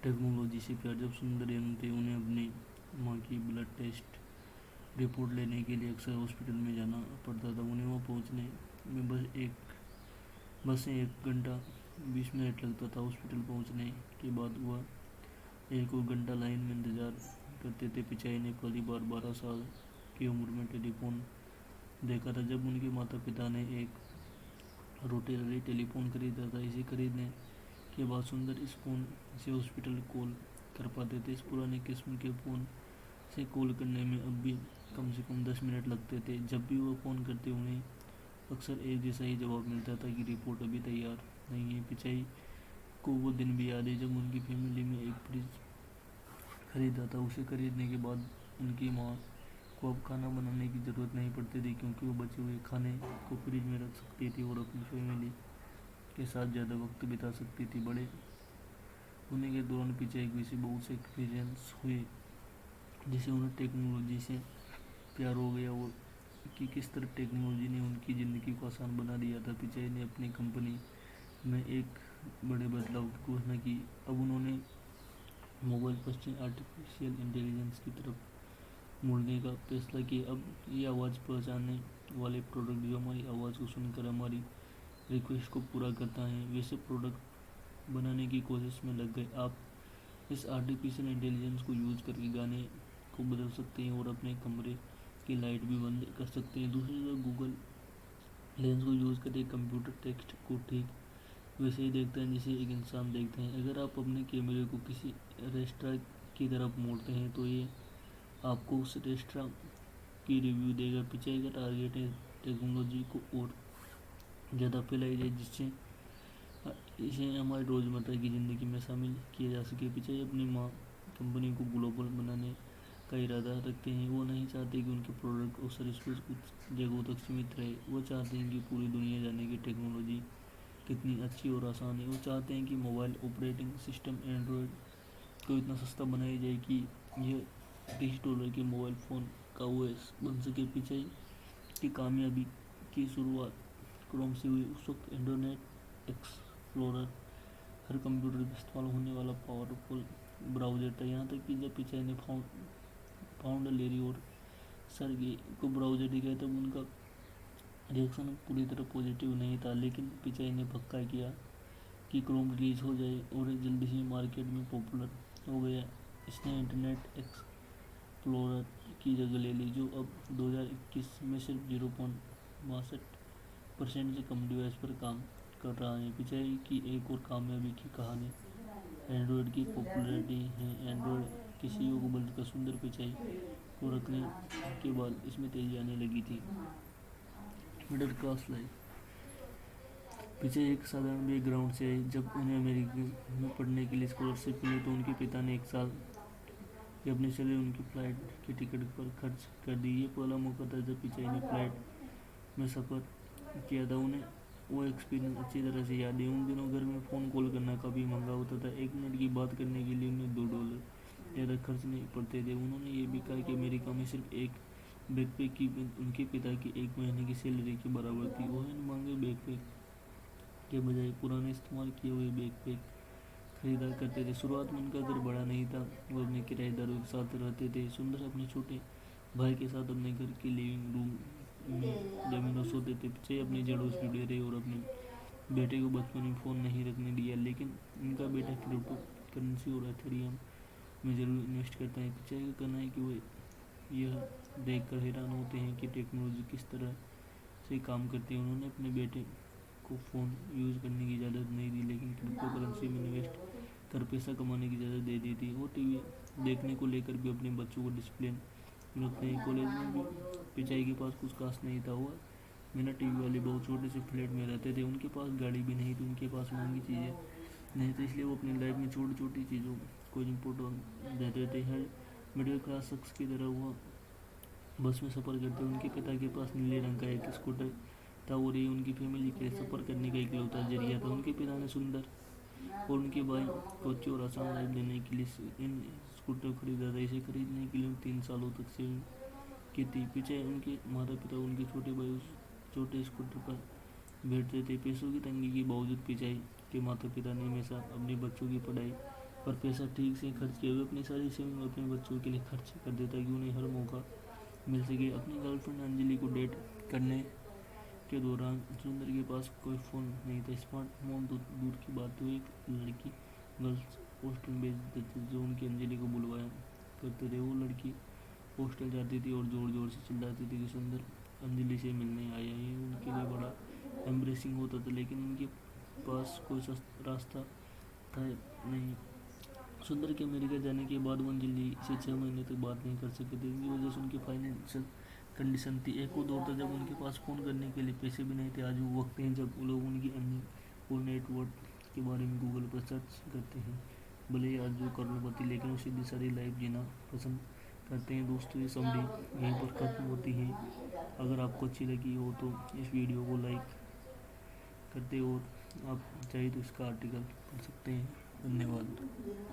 Technology से प्यार। जब सुंदर यंग थे उन्हें अपनी माँ की ब्लड टेस्ट रिपोर्ट लेने के लिए अक्सर हॉस्पिटल में जाना पड़ता था। उन्हें वहाँ पहुँचने में बस से 1 घंटा 20 मिनट लगता था। हॉस्पिटल पहुँचने के बाद वह 1 और घंटा लाइन में इंतज़ार करते थे। पिचाई ने पहली बार 12 साल की उम्र में टेलीफोन देखा था, जब उनके माता पिता ने एक रोटेटरी टेलीफोन खरीदा था। इसे खरीदने के बाद सुंदर इस फ़ोन से हॉस्पिटल कॉल कर पाते थे। इस पुराने किस्म के फ़ोन से कॉल करने में अब भी कम से कम 10 मिनट लगते थे। जब भी वो फ़ोन करते उन्हें अक्सर एक जैसा ही जवाब मिलता था कि रिपोर्ट अभी तैयार नहीं है। पिचाई को वो दिन भी याद है जब उनकी फैमिली में एक फ्रिज खरीदा था। उसे खरीदने के बाद उनकी माँ को अब खाना बनाने की ज़रूरत नहीं पड़ती थी, क्योंकि वो बचे हुए खाने को फ्रिज में रख सकती थी और अपनी फैमिली के साथ ज़्यादा वक्त बिता सकती थी। बड़े होने के दौरान पिचाई को इसे बहुत से एक्सपीरियंस हुए, जिससे उन्हें टेक्नोलॉजी से प्यार हो गया और कि किस तरह टेक्नोलॉजी ने उनकी ज़िंदगी को आसान बना दिया था। पिचाई ने अपनी कंपनी में एक बड़े बदलाव की घोषणा की। अब उन्होंने मोबाइल पश्चिम आर्टिफिशियल इंटेलिजेंस की तरफ मुड़ने का फैसला किया। अब ये आवाज़ पहचानने वाले प्रोडक्ट जो हमारी आवाज़ को सुनकर हमारी रिक्वेस्ट को पूरा करता है, वैसे प्रोडक्ट बनाने की कोशिश में लग गए। आप इस आर्टिफिशियल इंटेलिजेंस को यूज़ करके गाने को बदल सकते हैं और अपने कमरे की लाइट भी बंद कर सकते हैं। दूसरी तरफ गूगल लेंस को यूज़ करके कंप्यूटर टेक्स्ट को ठीक वैसे ही देखते हैं जैसे एक इंसान देखते हैं। अगर आप अपने कैमरे को किसी रेस्टोरेंट की तरफ मोड़ते हैं तो ये आपको उस रेस्टोरेंट की रिव्यू देगा। पिचाई का टारगेट है टेक्नोलॉजी को और ज़्यादा फैलाई जाए, जिससे इसे हमारी रोज़मर्रा की ज़िंदगी में शामिल किया जा सके। पिचाई अपनी माँ कंपनी को ग्लोबल बनाने का इरादा रखते हैं। वो नहीं चाहते कि उनके प्रोडक्ट और सर्विस कुछ जगहों तक सीमित रहे। वो चाहते हैं कि पूरी दुनिया जाने की टेक्नोलॉजी कितनी अच्छी और आसान है। वो चाहते हैं कि मोबाइल ऑपरेटिंग सिस्टम एंड्रॉयड को इतना सस्ता बनाया जाए कि यह $30 के मोबाइल फ़ोन का ओएस बन सके। पिचाई की कामयाबी की शुरुआत क्रोम से हुई। उस वक्त इंटरनेट एक्सप्लोरर हर कंप्यूटर में इस्तेमाल होने वाला पावरफुल ब्राउज़र था। यहाँ तक कि जब पिचाई ने फाउंडर लेरी और सर्गे को ब्राउज़र दिखाया तब उनका रिएक्शन पूरी तरह पॉजिटिव नहीं था, लेकिन पिचाई ने पक्का किया कि क्रोम रिलीज हो जाए और जल्दी ही मार्केट में पॉपुलर हो गया। इसने इंटरनेट एक्सप्लोरर की जगह ले ली, जो अब 2021 में सिर्फ 0.62% से कम डिवाइस पर काम कर रहा है। पिचाई की एक और कामयाबी की कहानी एंड्रॉयड की पॉपुलैरिटी है। एंड्रॉयड के सीईओ को बदलकर सुंदर पिचाई को रखने के बाद इसमें तेजी आने लगी थी। Middle class life. पिचाई एक साधारण बैकग्राउंड से आए। जब उन्हें अमेरिका में पढ़ने के लिए स्कॉलरशिप मिली तो उनके पिता ने 1 साल की अपनी सैलरी उनकी फ़्लाइट की टिकट पर खर्च कर दी। ये पहला मौका था जब पिचाई ने फ़्लाइट में सफ़र किया था। उन्हें वो एक्सपीरियंस अच्छी तरह से याद है। उन दिनों घर में फ़ोन कॉल करना काफ़ी महंगा होता था। 1 मिनट की बात करने के लिए उन्हें $2 ज़्यादा खर्च नहीं पड़ते थे। उन्होंने ये भी कहा कि अमेरिका में सिर्फ एक बैकपैक की उनके पिता की 1 महीने की सैलरी के बराबर थी। वो इन महंगे बैकपैक के बजाय पुराने इस्तेमाल किए हुए बैकपैक खरीदा करते थे। शुरुआत में उनका घर बड़ा नहीं था, वो अपने किराएदारों के साथ रहते थे। सुंदर अपने छोटे भाई के साथ अपने घर के लिविंग रूम में जमीन में सोते थे। पिछले अपनी जड़ों से जुड़े रहे और अपने बेटे को बचपन में फ़ोन नहीं रखने दिया, लेकिन उनका बेटा क्रिप्टो करेंसी और एथेरियम में ज़रूर इन्वेस्ट करता है। पिछले का कहना है कि वो यह देखकर हैरान होते हैं कि टेक्नोलॉजी किस तरह से काम करती है। उन्होंने अपने बेटे को फ़ोन यूज़ करने की इजाज़त नहीं दी, लेकिन क्रिप्टो करेंसी में इन्वेस्ट कर पैसा कमाने की इजाज़त दे दी थी। वो टीवी देखने को लेकर भी अपने बच्चों को डिसिप्लिन रखते हैं। कॉलेज में भी पिचाई के पास कुछ खास नहीं था। वह बिना टीवी वाले बहुत छोटे से फ्लैट में रहते थे। उनके पास गाड़ी भी नहीं थी, उनके पास महंगी चीज़ें नहीं थी, इसलिए वो अपनी लाइफ में छोटी छोटी चीज़ों को इम्पोर्टेंस देते थे। हर मिडिल क्लास शख्स की तरह वो बस में सफ़र करते। उनके पिता के पास नीले रंग का एक स्कूटर था और ये उनकी फैमिली के लिए सफ़र करने का इकलौता जरिया था। उनके पिता ने सुंदर और उनके भाई को अच्छी और आसान लाइफ देने के लिए इन स्कूटर को खरीदा था। इसे खरीदने के लिए 3 सालों तक सेविंग की थी। पीछे उनके माता पिता उनके छोटे भाई उस छोटे स्कूटर पर बैठते थे। पैसों की तंगी के बावजूद पिचाई के माता पिता ने हमेशा अपने बच्चों की पढ़ाई पर पैसा ठीक से खर्च किए हुए अपनी सारी सेविंग अपने बच्चों के लिए खर्च कर देता है कि उन्हें हर मौका मिल सके। अपनी गर्लफ्रेंड अंजलि को डेट करने के दौरान सुंदर के पास कोई फ़ोन नहीं था, स्मार्टफोन तो दूर की बात हुई। एक लड़की गर्ल्स हॉस्टल भेज देती जो उनकी अंजलि को बुलवाया करते थे। वो लड़की हॉस्टल जाती थी और ज़ोर ज़ोर से चिल्लाती थी कि सुंदर अंजलि से मिलने आया। ये उनके लिए बड़ा एम्ब्रेसिंग होता था, लेकिन उनके पास कोई रास्ता था नहीं। सुंदर के अमेरिका जाने के बाद वो अंजलि से 6 महीने तक बात नहीं कर सके थे। इनकी वजह से उनकी फाइनेंशियल कंडीशन थी। एक वो दौर था जब उनके पास फ़ोन करने के लिए पैसे भी नहीं थे। आज वो वक्त है जब लोग उनकी अर्निंग और नेटवर्क के बारे में गूगल पर सर्च करते हैं। भले ही आज वो करोड़पति, लेकिन वो सीधी सारी लाइफ जीना पसंद करते हैं। दोस्तों, ये समरी यहीं पर ख़त्म होती है। अगर आपको अच्छी लगी हो तो इस वीडियो को लाइक करते, और आप चाहे तो इसका आर्टिकल पढ़ सकते हैं। धन्यवाद।